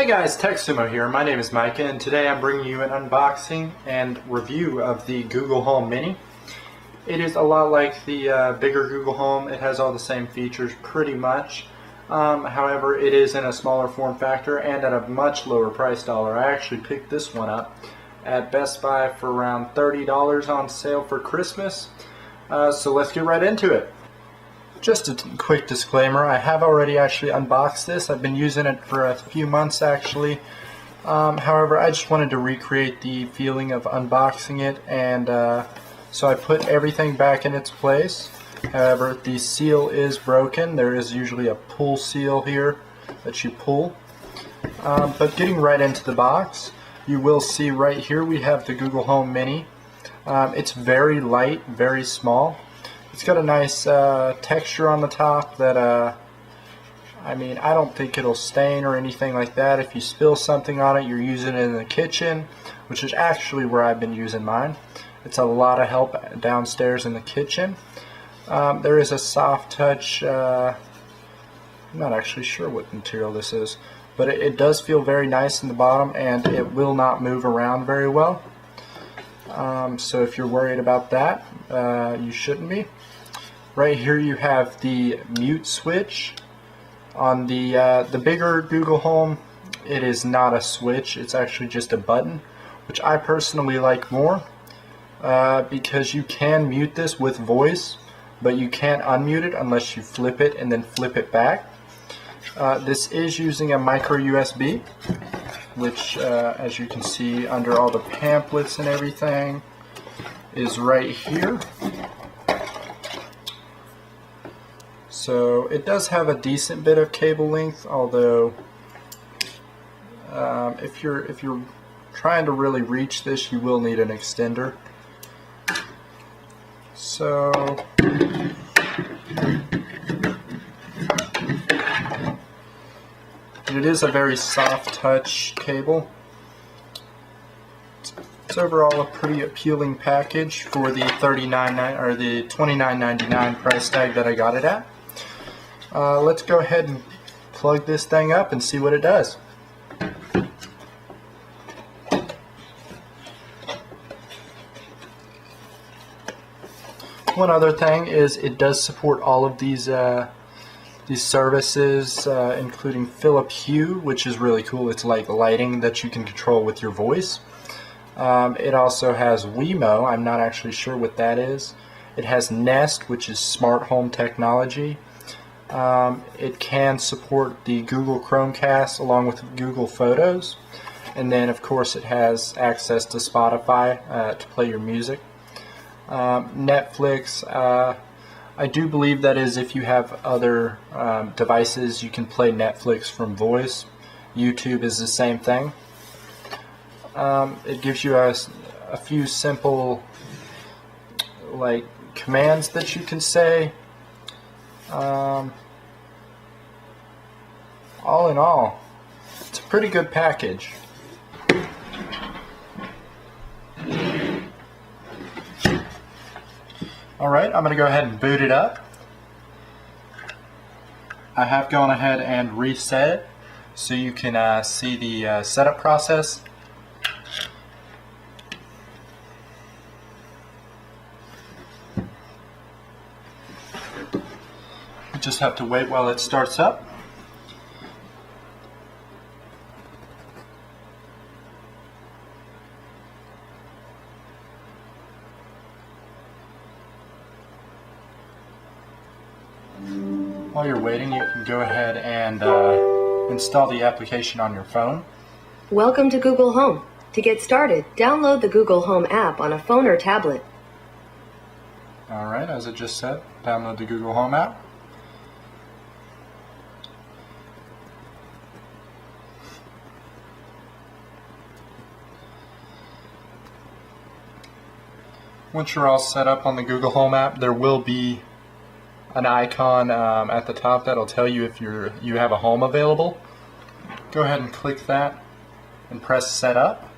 Hey guys, TechSumo here. My name is Micah, and today I'm bringing you an unboxing and review of the Google Home Mini. It is a lot like the bigger Google Home. It has all the same features pretty much. However, it is in a smaller form factor and at a much lower price dollar. I actually picked this one up at Best Buy for around $30 on sale for Christmas. So let's get right into it. Just a quick disclaimer, I have already actually unboxed this. I've been using it for a few months actually. However, I just wanted to recreate the feeling of unboxing it, and so I put everything back in its place. However, the seal is broken. There is usually a pull seal here that you pull. But getting right into the box, you will see right here we have the Google Home Mini. It's very light, very small. It's got a nice texture on the top that, I mean, I don't think it'll stain or anything like that. If you spill something on it, you're using it in the kitchen, which is actually where I've been using mine. It's a lot of help downstairs in the kitchen. There is a soft touch, I'm not actually sure what material this is, but it does feel very nice in the bottom, and it will not move around very well. So if you're worried about that, you shouldn't be. Right here you have the mute switch. On the bigger Google Home, it is not a switch, it's actually just a button, which I personally like more, because you can mute this with voice, but you can't unmute it unless you flip it and then flip it back. This is using a micro USB, which as you can see under all the pamphlets and everything is right here. So it does have a decent bit of cable length, although if you're trying to really reach this, you will need an extender. So it is a very soft touch cable. It's overall a pretty appealing package for the $29.99 price tag that I got it at. Let's go ahead and plug this thing up and see what it does. One other thing is it does support all of these services, including Philips Hue, which is really cool. It's like lighting that you can control with your voice. It also has Wemo. I'm not actually sure what that is. It has Nest, which is smart home technology. It can support the Google Chromecast along with Google Photos, and then of course it has access to Spotify to play your music. Netflix, I do believe that is if you have other devices, you can play Netflix from voice. YouTube is the same thing. It gives you a few simple like commands that you can say. All in all, it's a pretty good package. Alright, I'm going to go ahead and boot it up. I have gone ahead and reset it so you can see the setup process. You just have to wait while it starts up. While you're waiting, you can go ahead and install the application on your phone. Welcome to Google Home. To get started, download the Google Home app on a phone or tablet. Alright, as I just said, download the Google Home app. Once you're all set up on the Google Home app, there will be an icon at the top that'll tell you if you have a home available. Go ahead and click that and press Set Up.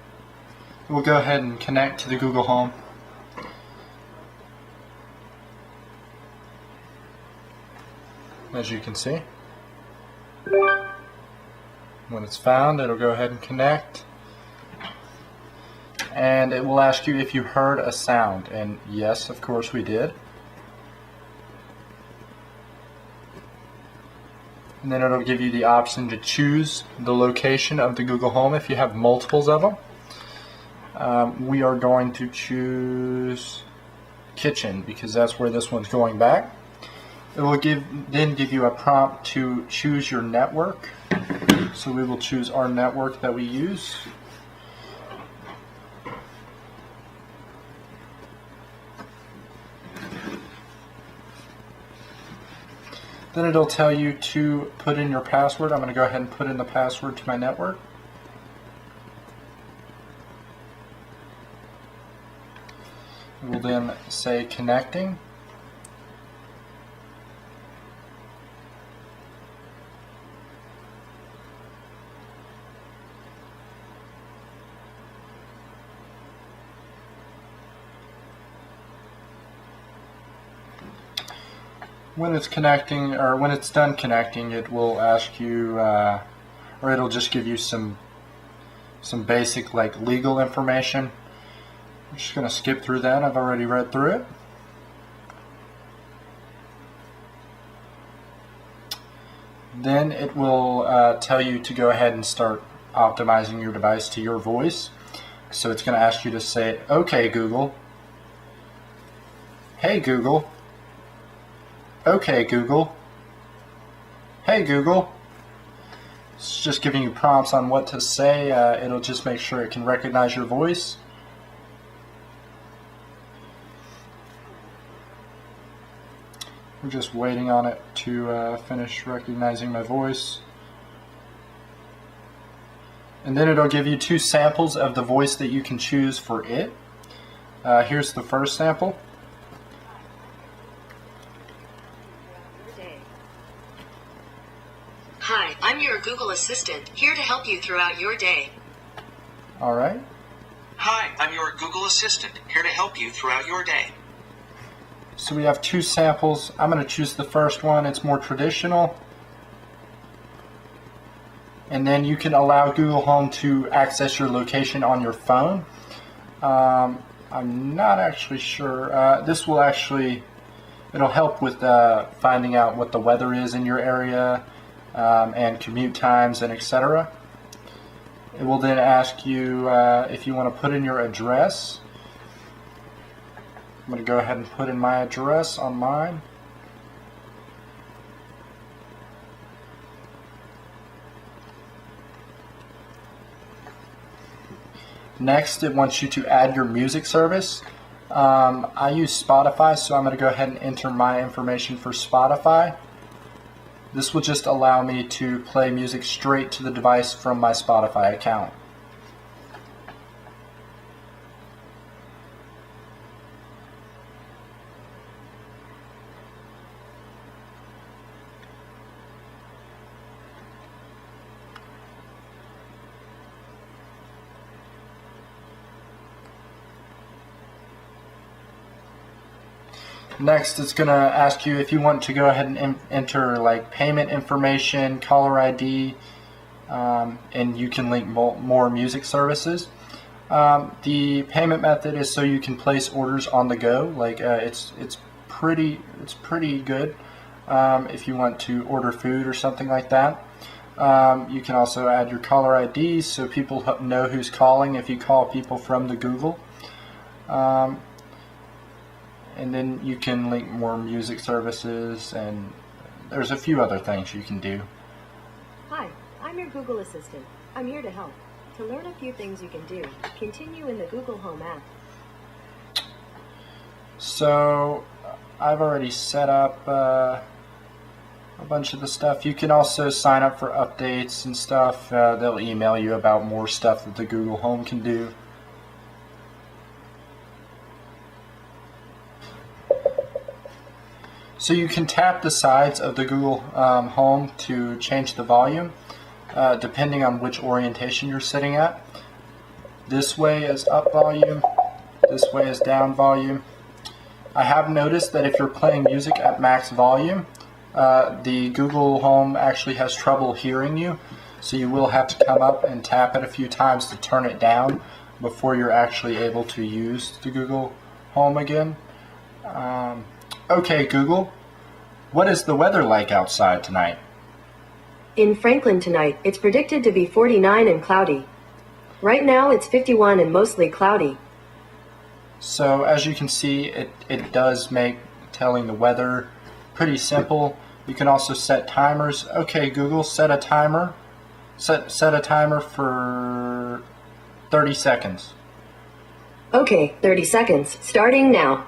We'll go ahead and connect to the Google Home. As you can see. When it's found, it'll go ahead and connect. And it will ask you if you heard a sound. And yes, of course we did. And then it'll give you the option to choose the location of the Google Home if you have multiples of them. We are going to choose kitchen because that's where this one's going back. It will then give you a prompt to choose your network. So we will choose our network that we use. Then it'll tell you to put in your password. I'm going to go ahead and put in the password to my network. It will then say connecting. When it's connecting, or when it's done connecting, it will ask you, or it'll just give you some basic like legal information. I'm just going to skip through that. I've already read through it. Then it will tell you to go ahead and start optimizing your device to your voice. So it's going to ask you to say, "Okay, Google. Hey, Google. Okay, Google. Hey, Google." It's just giving you prompts on what to say. It'll just make sure it can recognize your voice. We're just waiting on it to finish recognizing my voice. And then it'll give you 2 samples of the voice that you can choose for it. Here's the first sample. Hi, I'm your Google Assistant, here to help you throughout your day. Alright. Hi, I'm your Google Assistant, here to help you throughout your day. So we have 2 samples. I'm going to choose the first one. It's more traditional. And then you can allow Google Home to access your location on your phone. I'm not actually sure. This will actually, it'll help with finding out what the weather is in your area and commute times and etc. It will then ask you if you want to put in your address. I'm going to go ahead and put in my address on mine. Next, it wants you to add your music service. I use Spotify, so I'm going to go ahead and enter my information for Spotify. This will just allow me to play music straight to the device from my Spotify account. Next, it's going to ask you if you want to go ahead and enter like payment information, caller ID, and you can link more music services. The payment method is so you can place orders on the go. Like it's pretty good if you want to order food or something like that. You can also add your caller ID so people know who's calling if you call people from the Google. And then you can link more music services, and there's a few other things you can do. Hi, I'm your Google Assistant. I'm here to help. To learn a few things you can do, continue in the Google Home app. So I've already set up a bunch of the stuff. You can also sign up for updates and stuff. They'll email you about more stuff that the Google Home can do. So you can tap the sides of the Google Home to change the volume depending on which orientation you're sitting at. This way is up volume, this way is down volume. I have noticed that if you're playing music at max volume, the Google Home actually has trouble hearing you. so you will have to come up and tap it a few times to turn it down before you're actually able to use the Google Home again. Okay, Google, what is the weather like outside tonight? In Franklin tonight, it's predicted to be 49 and cloudy. Right now, it's 51 and mostly cloudy. So as you can see, it does make telling the weather pretty simple. You can also set timers. Okay, Google, set a timer. Set a timer for 30 seconds. Okay, 30 seconds, starting now.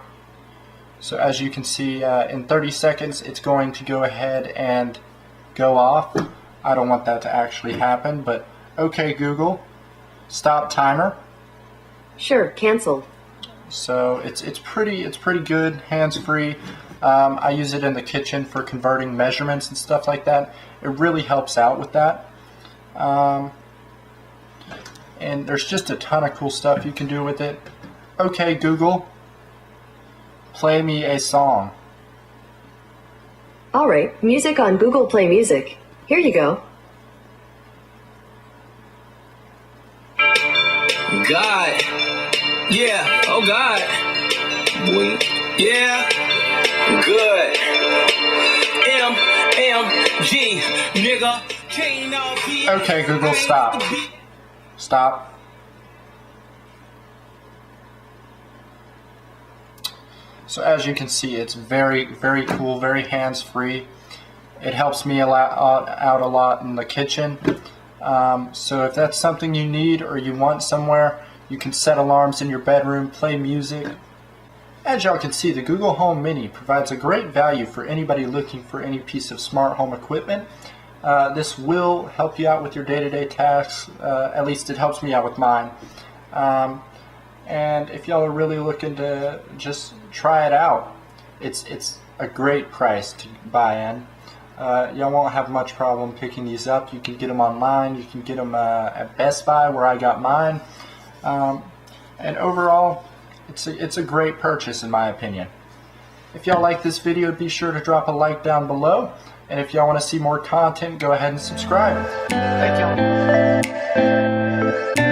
So as you can see, in 30 seconds, it's going to go ahead and go off. I don't want that to actually happen, but okay, Google, stop timer. Sure, canceled. So it's pretty good, hands-free. I use it in the kitchen for converting measurements and stuff like that. It really helps out with that. And there's just a ton of cool stuff you can do with it. Okay, Google, play me a song. All right, music on Google Play Music. Here you go. God, yeah, oh God, yeah, good. MMG, nigga. Okay, Google, stop. Stop. So as you can see, it's very cool, very hands-free. It helps me out a lot in the kitchen. So if that's something you need or you want somewhere, you can set alarms in your bedroom, play music. As y'all can see, the Google Home Mini provides a great value for anybody looking for any piece of smart home equipment. This will help you out with your day-to-day tasks. At least it helps me out with mine. And if y'all are really looking to just try it out, it's a great price to buy in. Y'all won't have much problem picking these up. You can get them online. You can get them at Best Buy, where I got mine. And overall, it's a great purchase in my opinion. If y'all like this video, be sure to drop a like down below. And if y'all want to see more content, go ahead and subscribe. Thank y'all.